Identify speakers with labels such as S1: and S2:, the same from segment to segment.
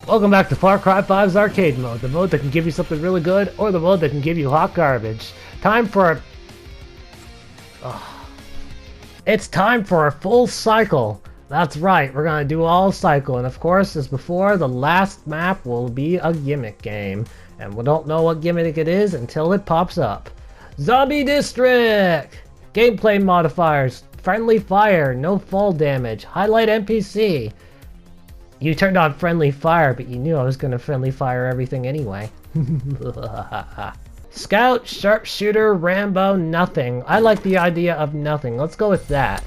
S1: Welcome back to Far Cry 5's arcade mode, the mode that can give you something really good, or the mode that can give you hot garbage. Time for a... It's time for a full cycle! That's right, we're gonna do all cycle, and of course, as before, the last map will be a gimmick game. And we don't know what gimmick it is until it pops up. ZombieDistrict! Gameplay modifiers, friendly fire, no fall damage, highlight NPC. You turned on friendly fire, but you knew I was gonna friendly fire everything anyway. Scout, sharpshooter, Rambo, nothing. I like the idea of nothing. Let's go with that.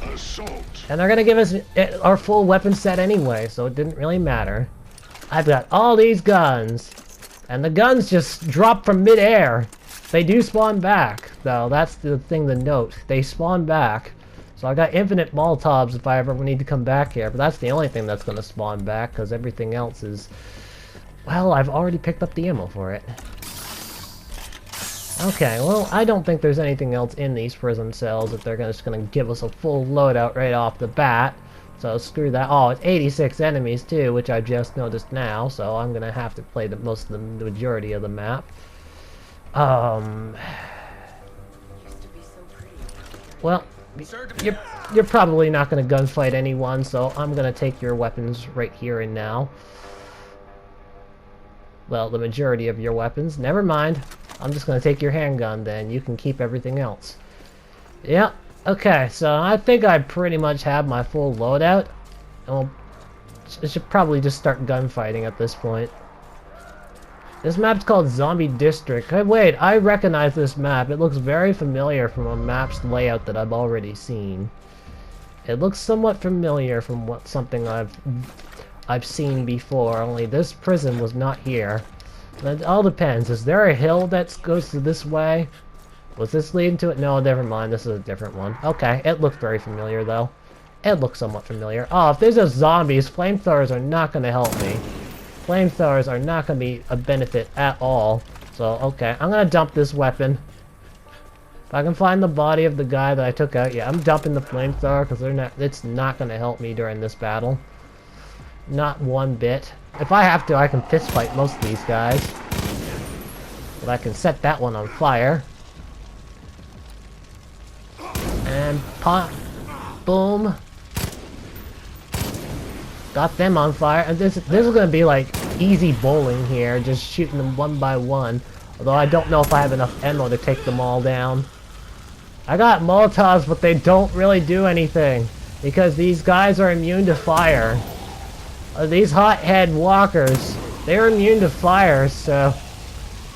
S2: Assault.
S1: And they're gonna give us our full weapon set anyway, so it didn't really matter. I've got all these guns. And the guns just drop from mid-air. They do spawn back, though. That's the thing to note. They spawn back. So I got infinite Molotovs if I ever need to come back here, but that's the only thing that's going to spawn back, because everything else is... Well, I've already picked up the ammo for it. Okay, well, I don't think there's anything else in these prison cells if they're just going to give us a full loadout right off the bat. So screw that. Oh, it's 86 enemies too, which I just noticed now, so I'm going to have to play the majority of the map. Well... You're probably not going to gunfight anyone, so I'm going to take your weapons right here and now. Well, the majority of your weapons. Never mind. I'm just going to take your handgun then. You can keep everything else. Yeah, okay, so I think I pretty much have my full loadout. I should probably just start gunfighting at this point. This map's called ZombieDistrict. Hey, wait, I recognize this map. It looks very familiar from a map's layout that I've already seen. It looks somewhat familiar from something I've seen before, only this prison was not here. It all depends. Is there a hill that goes to this way? Was this leading to it? No, never mind. This is a different one. Okay, it looks very familiar, though. It looks somewhat familiar. Oh, if there's just zombies, flamethrowers are not going to help me. Flamethrowers are not going to be a benefit at all. So, okay, I'm going to dump this weapon. If I can find the body of the guy that I took out, yeah, I'm dumping the flamethrower because it's not going to help me during this battle. Not one bit. If I have to, I can fist fight most of these guys. But I can set that one on fire. And pop. Boom. Got them on fire, and this is gonna be like easy bowling here, just shooting them one by one. Although I don't know if I have enough ammo to take them all down. I got Molotovs, but they don't really do anything because these guys are immune to fire. These hothead walkers, they're immune to fire. So,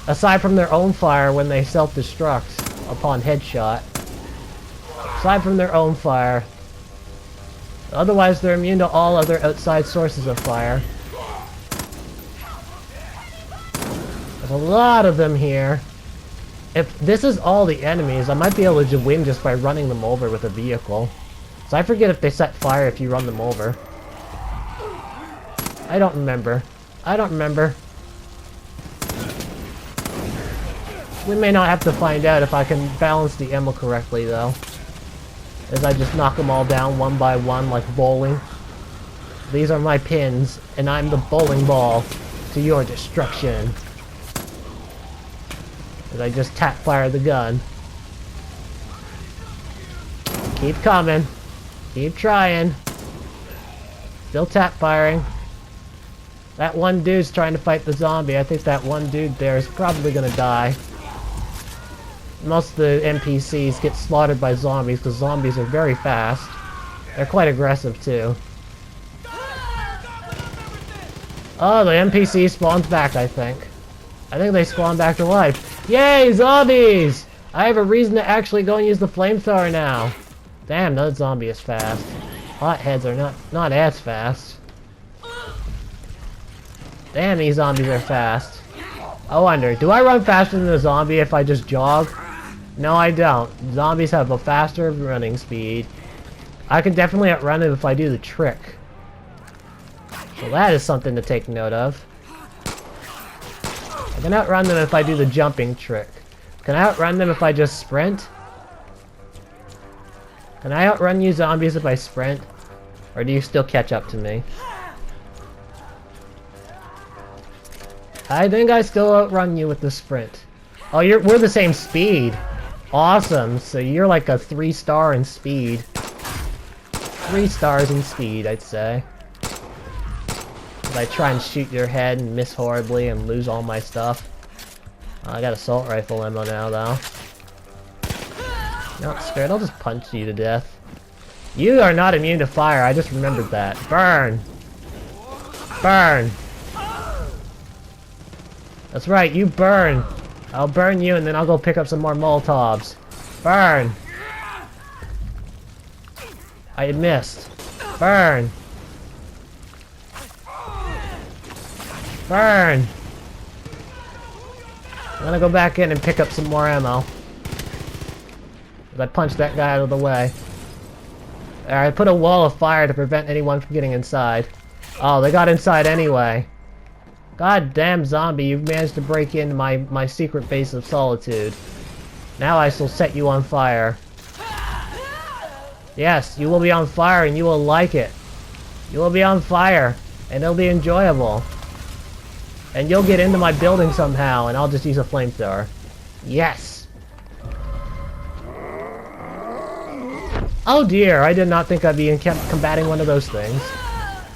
S1: aside from their own fire when they self-destruct upon headshot, aside from their own fire. Otherwise, they're immune to all other outside sources of fire. There's a lot of them here. If this is all the enemies, I might be able to win just by running them over with a vehicle. So I forget if they set fire if you run them over. I don't remember. I don't remember. We may not have to find out if I can balance the ammo correctly, though. As I just knock them all down one by one like bowling. These are my pins, and I'm the bowling ball to your destruction. As I just tap fire the gun. Keep coming. Keep trying. Still tap firing. That one dude's trying to fight the zombie. I think that one dude there is probably gonna die. Most of the NPCs get slaughtered by zombies because zombies are very fast. They're quite aggressive too. Oh, the NPC spawns back, I think. I think they spawn back to life. Yay, zombies! I have a reason to actually go and use the flamethrower now. Damn, that zombie is fast. Hotheads are not as fast. Damn, these zombies are fast. I wonder, do I run faster than a zombie if I just jog? No, I don't. Zombies have a faster running speed. I can definitely outrun them if I do the trick. So that is something to take note of. I can outrun them if I do the jumping trick. Can I outrun them if I just sprint? Can I outrun you zombies if I sprint? Or do you still catch up to me? I think I still outrun you with the sprint. Oh, we're the same speed. Awesome. So you're like a 3-star in speed. 3 stars in speed, I'd say. But I try and shoot your head and miss horribly and lose all my stuff. I got assault rifle ammo now, though. Not scared. I'll just punch you to death. You are not immune to fire. I just remembered that. Burn! Burn! That's right, you burn! I'll burn you and then I'll go pick up some more Molotovs. Burn! I missed. Burn! Burn! I'm gonna go back in and pick up some more ammo. I punched that guy out of the way. I put a wall of fire to prevent anyone from getting inside. Oh, they got inside anyway. God damn zombie, you've managed to break into my secret base of solitude. Now I shall set you on fire. Yes, you will be on fire and you will like it. You will be on fire and it'll be enjoyable. And you'll get into my building somehow and I'll just use a flamethrower. Yes! Oh dear, I did not think I'd be combating one of those things.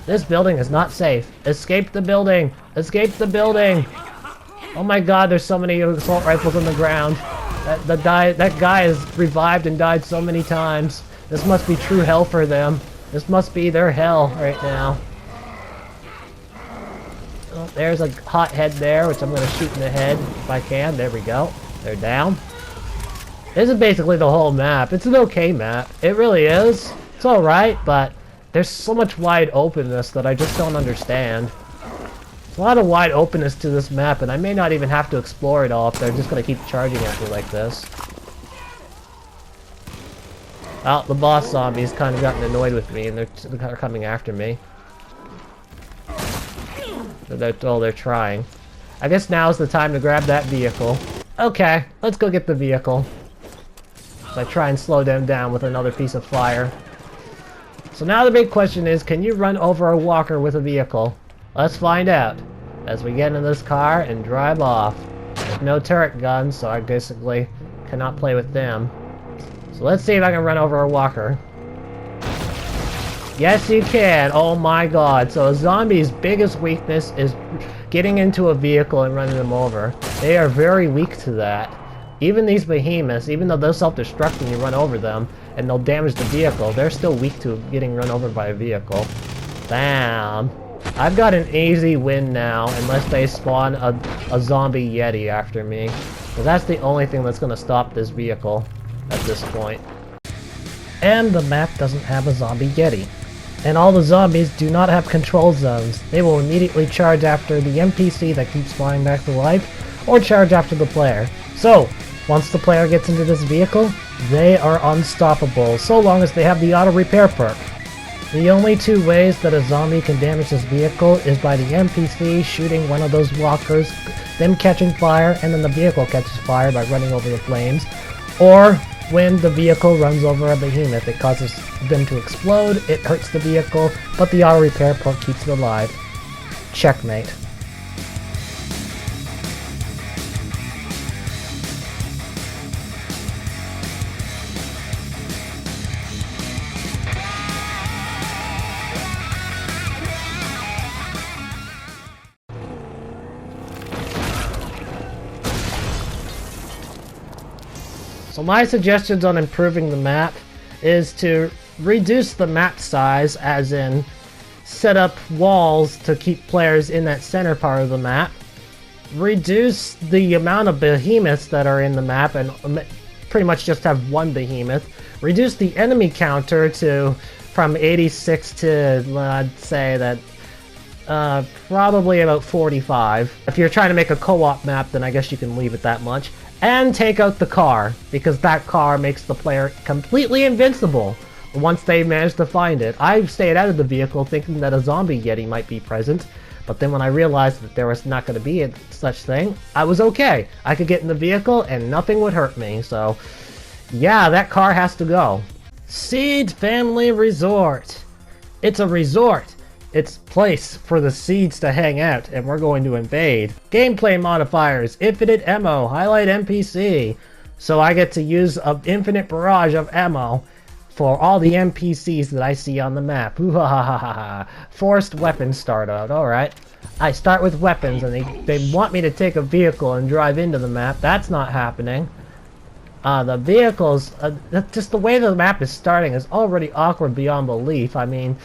S1: This building is not safe. Escape the building! Escape the building! Oh my god, there's so many assault rifles on the ground. That guy has revived and died so many times. This must be true hell for them. This must be their hell right now. Oh, there's a hot head there, which I'm going to shoot in the head if I can. There we go. They're down. This is basically the whole map. It's an okay map. It really is. It's alright, but there's so much wide openness that I just don't understand. There's a lot of wide openness to this map, and I may not even have to explore it all if they're just going to keep charging at me like this. Oh, the boss zombies kind of gotten annoyed with me, and they're coming after me. They're trying. I guess now's the time to grab that vehicle. Okay, let's go get the vehicle. So I try and slow them down with another piece of fire. So now the big question is, can you run over a walker with a vehicle? Let's find out as we get in this car and drive off. There's no turret guns, so I basically cannot play with them. So let's see if I can run over a walker. Yes, you can! Oh my god. So a zombie's biggest weakness is getting into a vehicle and running them over. They are very weak to that. Even these behemoths, even though they'll self-destruct when you run over them, and they'll damage the vehicle, they're still weak to getting run over by a vehicle. Bam! I've got an easy win now, unless they spawn a zombie yeti after me. So that's the only thing that's going to stop this vehicle at this point. And the map doesn't have a zombie yeti. And all the zombies do not have control zones. They will immediately charge after the NPC that keeps spawning back to life, or charge after the player. So, once the player gets into this vehicle, they are unstoppable, so long as they have the auto repair perk. The only two ways that a zombie can damage this vehicle is by the NPC shooting one of those walkers, them catching fire, and then the vehicle catches fire by running over the flames, or when the vehicle runs over a behemoth. It causes them to explode, it hurts the vehicle, but the auto repair perk keeps it alive. Checkmate. So my suggestions on improving the map is to reduce the map size, as in set up walls to keep players in that center part of the map. Reduce the amount of behemoths that are in the map and pretty much just have one behemoth. Reduce the enemy counter from 86 to, I'd say that probably about 45. If you're trying to make a co-op map, then I guess you can leave it that much. And take out the car, because that car makes the player completely invincible once they manage to find it. I stayed out of the vehicle thinking that a zombie yeti might be present, but then when I realized that there was not going to be a such thing, I was okay. I could get in the vehicle and nothing would hurt me, so yeah, that car has to go. Seed Family Resort. It's a resort. its place for the seeds to hang out, and we're going to invade. Gameplay modifiers, infinite ammo, highlight NPC. So I get to use an infinite barrage of ammo for all the NPCs that I see on the map. Ooh, ha, ha, ha, ha. Forced weapon start out, alright. I start with weapons, and they want me to take a vehicle and drive into the map. That's not happening. The vehicles, just the way the map is starting is already awkward beyond belief. I mean,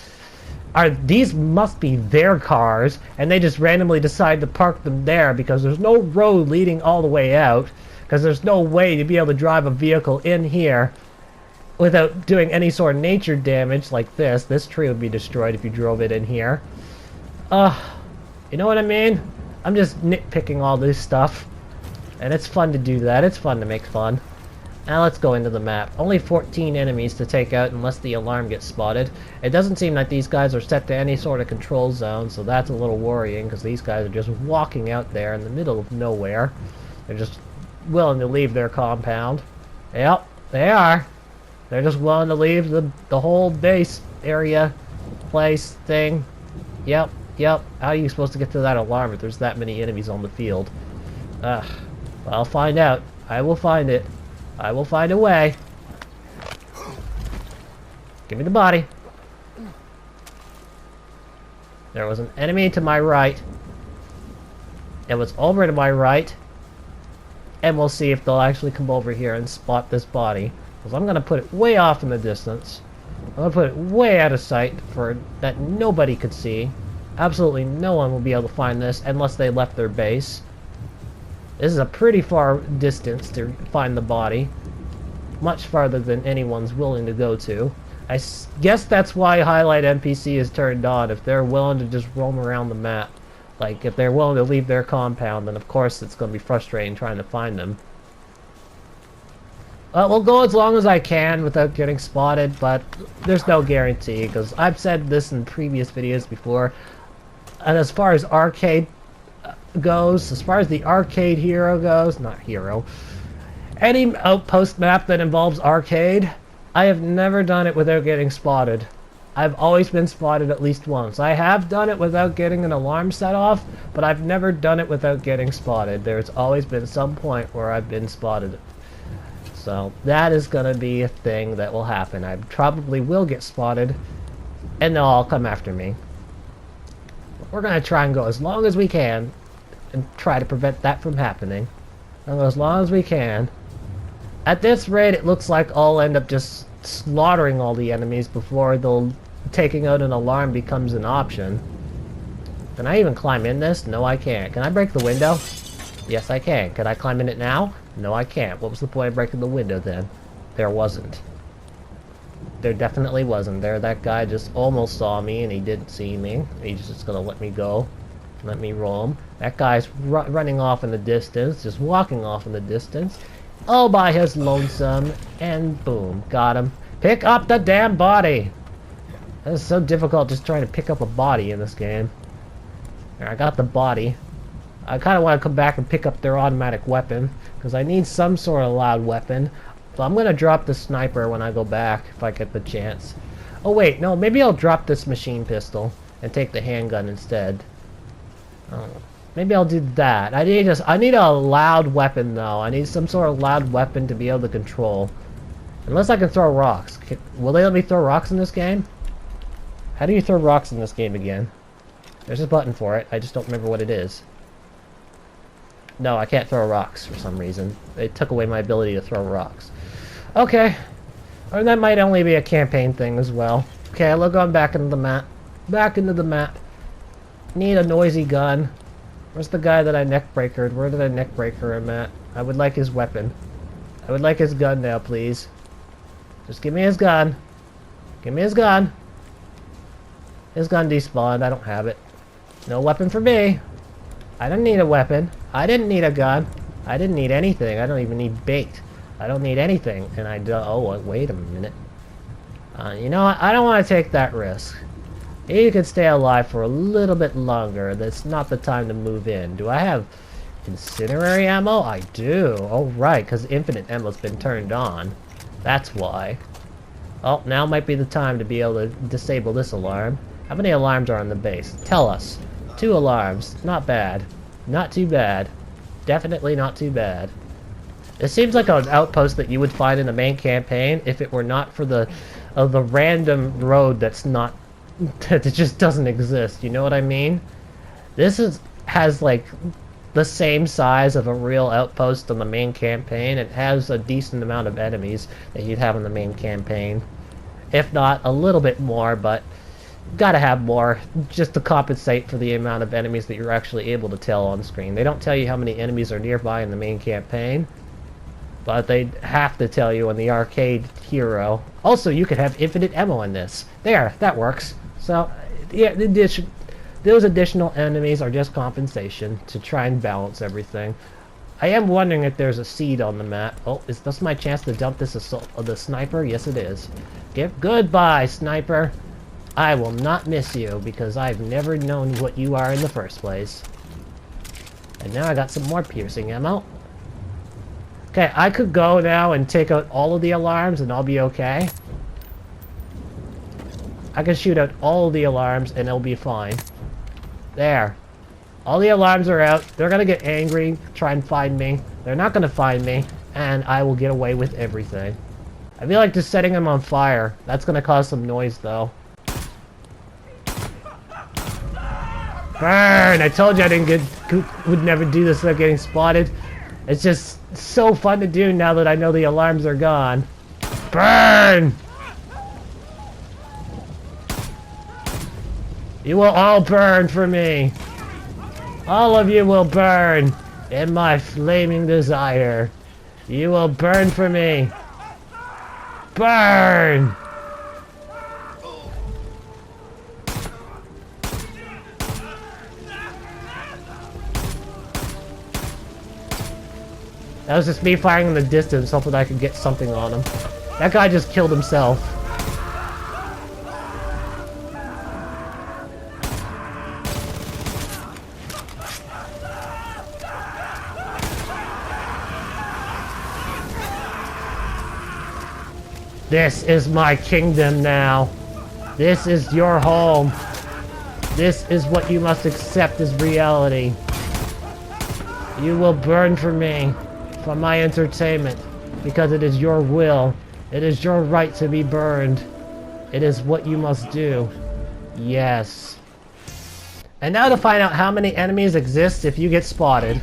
S1: these must be their cars, and they just randomly decide to park them there because there's no road leading all the way out, because there's no way to be able to drive a vehicle in here without doing any sort of nature damage like this. This tree would be destroyed if you drove it in here. You know what I mean? I'm just nitpicking all this stuff, and it's fun to do that. It's fun to make fun. Now let's go into the map. Only 14 enemies to take out unless the alarm gets spotted. It doesn't seem like these guys are set to any sort of control zone, so that's a little worrying, because these guys are just walking out there in the middle of nowhere. They're just willing to leave their compound. Yep, they are. They're just willing to leave the whole base area, place, thing. Yep. How are you supposed to get to that alarm if there's that many enemies on the field? Well, I'll find out. I will find it. I will find a way. Give me the body. There was an enemy to my right. It was over to my right. And we'll see if they'll actually come over here and spot this body. Because I'm going to put it way off in the distance. I'm going to put it way out of sight for that nobody could see. Absolutely no one will be able to find this unless they left their base. This is a pretty far distance to find the body. Much farther than anyone's willing to go to. I guess that's why Highlight NPC is turned on. If they're willing to just roam around the map. Like, if they're willing to leave their compound, then of course it's going to be frustrating trying to find them. We'll go as long as I can without getting spotted, but there's no guarantee, because I've said this in previous videos before. And as far as arcade goes, as far as the arcade hero goes, not hero, any outpost map that involves arcade, I have never done it without getting spotted. I've always been spotted at least once. I have done it without getting an alarm set off, but I've never done it without getting spotted. There's always been some point where I've been spotted. So that is going to be a thing that will happen. I probably will get spotted, and they'll all come after me. We're going to try and go as long as we can and try to prevent that from happening. And as long as we can. At this rate, it looks like I'll end up just slaughtering all the enemies before taking out an alarm becomes an option. Can I even climb in this? No, I can't. Can I break the window? Yes, I can. Can I climb in it now? No, I can't. What was the point of breaking the window then? There wasn't. There definitely wasn't. That guy just almost saw me and he didn't see me. He's just gonna let me go. Let me roam. That guy's running off in the distance, just walking off in the distance. All by his lonesome, and boom, got him. Pick up the damn body! It's so difficult just trying to pick up a body in this game. There, I got the body. I kind of want to come back and pick up their automatic weapon, because I need some sort of loud weapon. So I'm going to drop the sniper when I go back, if I get the chance. Oh wait, no, maybe I'll drop this machine pistol and take the handgun instead. Oh, maybe I'll do that. I need a loud weapon though. I need some sort of loud weapon to be able to control. Unless I can throw rocks. Will they let me throw rocks in this game? How do you throw rocks in this game again? There's a button for it. I just don't remember what it is. No, I can't throw rocks for some reason. They took away my ability to throw rocks. Okay. Or that might only be a campaign thing as well. Okay, look, I'm back into the map. Back into the map. Need a noisy gun. Where's the guy that I neckbreakered? Where did I neckbreaker him at? I would like his weapon. I would like his gun now, please. Just give me his gun. Give me his gun. His gun despawned. I don't have it. No weapon for me. I don't need a weapon. I didn't need a gun. I didn't need anything. I don't even need bait. I don't need anything. And I do. Oh, wait a minute. You know what? I don't want to take that risk. You can stay alive for a little bit longer. That's not the time to move in. Do I have incendiary ammo? I do. Oh, right, because infinite ammo's been turned on. That's why. Oh, now might be the time to be able to disable this alarm. How many alarms are on the base? Tell us. 2 alarms. Not bad. Not too bad. Definitely not too bad. It seems like an outpost that you would find in the main campaign if it were not for the random road that's not... that it just doesn't exist. You know what I mean? This has like the same size of a real outpost on the main campaign. It has a decent amount of enemies that you'd have in the main campaign. If not, a little bit more, but gotta have more just to compensate for the amount of enemies that you're actually able to tell on screen. They don't tell you how many enemies are nearby in the main campaign, but they have to tell you in the arcade hero. Also, you could have infinite ammo in this. There, that works. So, yeah, those additional enemies are just compensation to try and balance everything. I am wondering if there's a seed on the map. Oh, is this my chance to dump this the sniper? Yes, it is. Goodbye, sniper. I will not miss you because I've never known what you are in the first place. And now I got some more piercing ammo. Okay, I could go now and take out all of the alarms and I'll be okay. I can shoot out all of the alarms and it'll be fine. There. All the alarms are out. They're gonna get angry, try and find me. They're not gonna find me, and I will get away with everything. I feel like just setting them on fire. That's gonna cause some noise, though. Burn! I told you I would never do this without getting spotted. It's just so fun to do now that I know the alarms are gone. Burn! You will all burn for me. All of you will burn in my flaming desire. You will burn for me. Burn! That was just me firing in the distance, hoping I could get something on him. That guy just killed himself. This is my kingdom now. This is your home. This is what you must accept as reality. You will burn for me, for my entertainment, because it is your will. It is your right to be burned. It is what you must do. Yes. And now to find out how many enemies exist if you get spotted.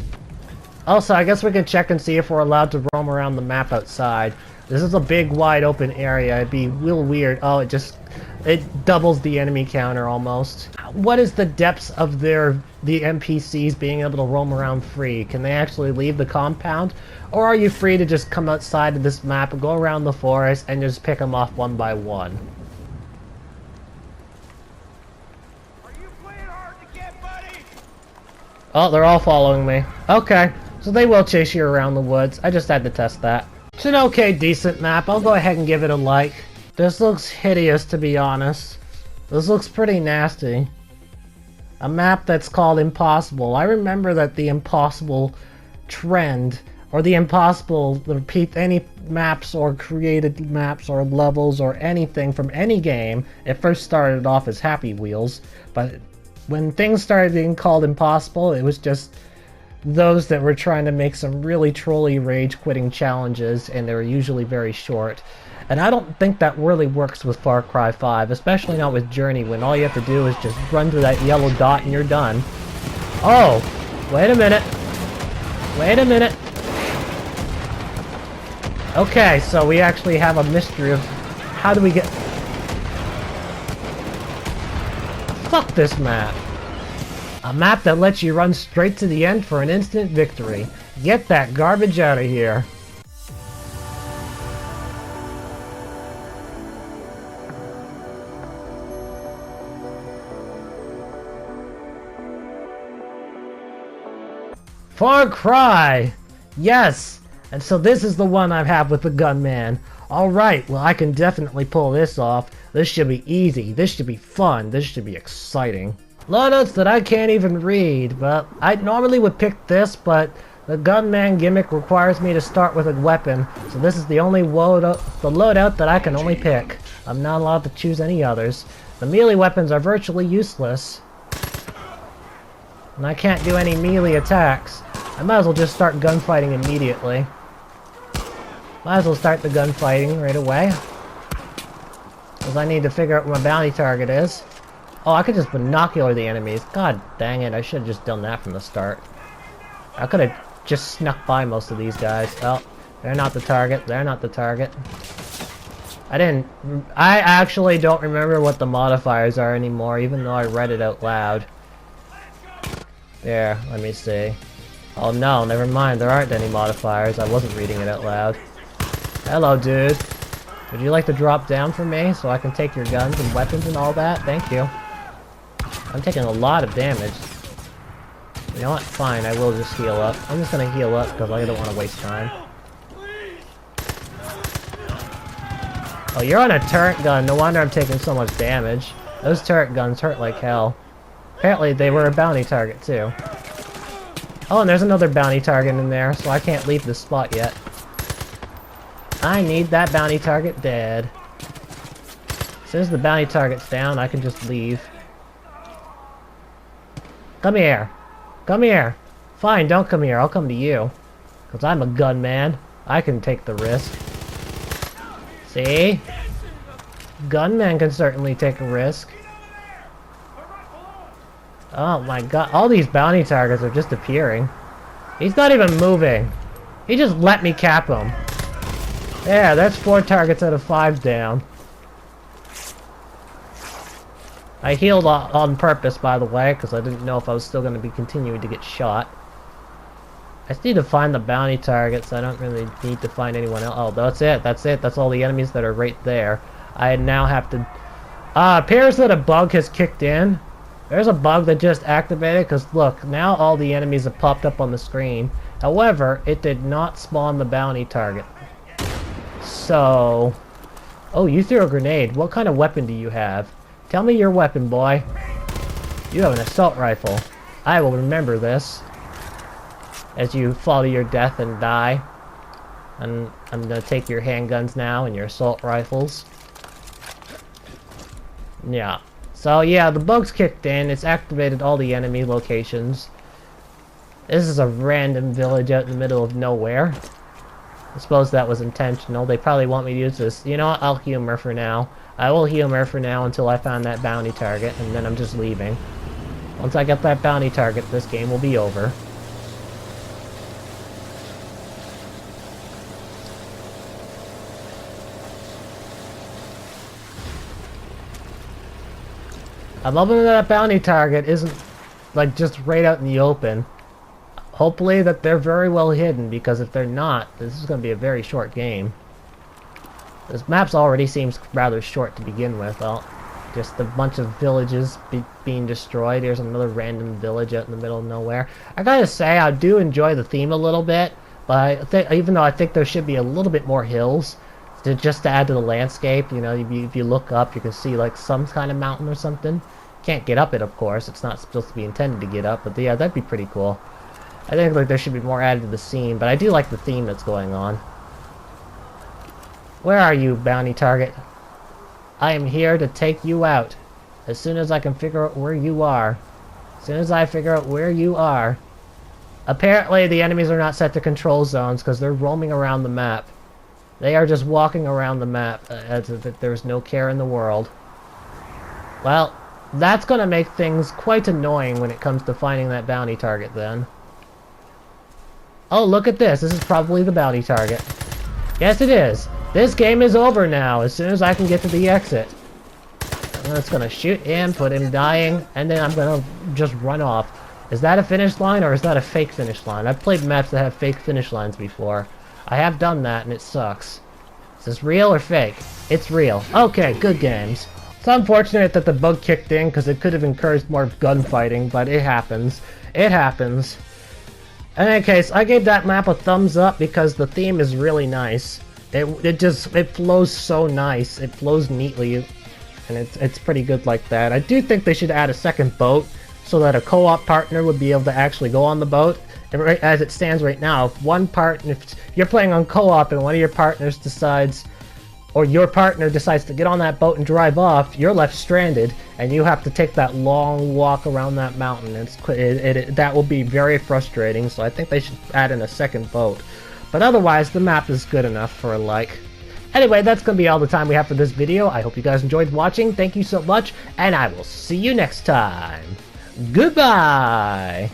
S1: Also, I guess we can check and see if we're allowed to roam around the map outside. This is a big, wide open area. It'd be real weird. Oh, it doubles the enemy counter almost. What is the depths of the NPCs being able to roam around free? Can they actually leave the compound? Or are you free to just come outside of this map and go around the forest and just pick them off one by one?
S2: Are you playing hard to get, buddy?
S1: Oh, they're all following me. Okay, so they will chase you around the woods. I just had to test that. It's an okay, decent map. I'll go ahead and give it a like. This looks hideous, to be honest. This looks pretty nasty. A map that's called Impossible. I remember that the Impossible trend, or the Impossible repeat any maps or created maps or levels or anything from any game, it first started off as Happy Wheels, but when things started being called Impossible, it was just those that were trying to make some really trolly rage quitting challenges, and they were usually very short. And I don't think that really works with Far Cry 5, especially not with Journey, when all you have to do is just run to that yellow dot and you're done. Oh, wait a minute. Wait a minute. Okay, so we actually have a mystery of how do we get... Fuck this map. A map that lets you run straight to the end for an instant victory. Get that garbage out of here. Far Cry! Yes! And so this is the one I have with the gunman. Alright, well I can definitely pull this off. This should be easy. This should be fun. This should be exciting. Loadouts that I can't even read, but I normally would pick this, but the gunman gimmick requires me to start with a weapon, so this is the only loadout that I can only pick. I'm not allowed to choose any others. The melee weapons are virtually useless. And I can't do any melee attacks. I might as well just start gunfighting immediately. Might as well start the gunfighting right away. Because I need to figure out where my bounty target is. Oh, I could just binocular the enemies. God dang it, I should have just done that from the start. I could have just snuck by most of these guys. Oh, they're not the target. They're not the target. I actually don't remember what the modifiers are anymore, even though I read it out loud. There, let me see. Oh no, never mind, there aren't any modifiers. I wasn't reading it out loud. Hello, dude. Would you like to drop down for me so I can take your guns and weapons and all that? Thank you. I'm taking a lot of damage. You know what? Fine, I will just heal up. I'm just gonna heal up because I don't want to waste time. Oh, you're on a turret gun. No wonder I'm taking so much damage. Those turret guns hurt like hell. Apparently they were a bounty target too. Oh, and there's another bounty target in there, so I can't leave this spot yet. I need that bounty target dead. As soon as the bounty target's down, I can just leave. Come here. Come here. Fine, don't come here. I'll come to you. Because I'm a gunman. I can take the risk. See? Gunman can certainly take a risk. Oh my god, all these bounty targets are just appearing. He's not even moving. He just let me cap him. Yeah, that's 4 targets out of 5 down. I healed on purpose, by the way, because I didn't know if I was still going to be continuing to get shot. I just need to find the bounty targets. I don't really need to find anyone else. Oh, that's it. That's it. That's all the enemies that are right there. I now have to... appears that a bug has kicked in. There's a bug that just activated, because look, now all the enemies have popped up on the screen. However, it did not spawn the bounty target. So... Oh, you threw a grenade. What kind of weapon do you have? Tell me your weapon, boy. You have an assault rifle. I will remember this. As you fall to your death and die. And I'm gonna take your handguns now and your assault rifles. Yeah. So yeah, the bug's kicked in. It's activated all the enemy locations. This is a random village out in the middle of nowhere. I suppose that was intentional. They probably want me to use this. You know what? I'll humor for now. I will humor for now until I find that bounty target, and then I'm just leaving. Once I get that bounty target, this game will be over. I'm hoping that bounty target isn't, like, just right out in the open. Hopefully that they're very well hidden, because if they're not, this is going to be a very short game. This map already seems rather short to begin with. Well, just a bunch of villages being destroyed. Here's another random village out in the middle of nowhere. I gotta say, I do enjoy the theme a little bit, but even though I think there should be a little bit more hills, just to add to the landscape. You know, if you look up, you can see like some kind of mountain or something. Can't get up it, of course. It's not supposed to be intended to get up, but yeah, that'd be pretty cool. I think like there should be more added to the scene, but I do like the theme that's going on. Where are you, bounty target? I am here to take you out. As soon as I can figure out where you are. As soon as I figure out where you are. Apparently the enemies are not set to control zones because they're roaming around the map. They are just walking around the map as if there's no care in the world. Well, that's going to make things quite annoying when it comes to finding that bounty target then. Oh, look at this. This is probably the bounty target. Yes, it is. This game is over now, as soon as I can get to the exit. I'm just gonna shoot him, put him dying, and then I'm gonna just run off. Is that a finish line, or is that a fake finish line? I've played maps that have fake finish lines before. I have done that, and it sucks. Is this real or fake? It's real. Okay, good games. It's unfortunate that the bug kicked in, because it could have encouraged more gunfighting, but it happens. It happens. In any case, I gave that map a thumbs up because the theme is really nice. It flows so nice. It flows neatly, and it's pretty good like that. I do think they should add a second boat so that a co-op partner would be able to actually go on the boat. And right, as it stands right now, if you're playing on co-op and one of your partners decides, or your partner decides to get on that boat and drive off, you're left stranded, and you have to take that long walk around that mountain. That will be very frustrating, so I think they should add in a second boat. But otherwise, the map is good enough for a like. Anyway, that's going to be all the time we have for this video. I hope you guys enjoyed watching. Thank you so much, and I will see you next time. Goodbye!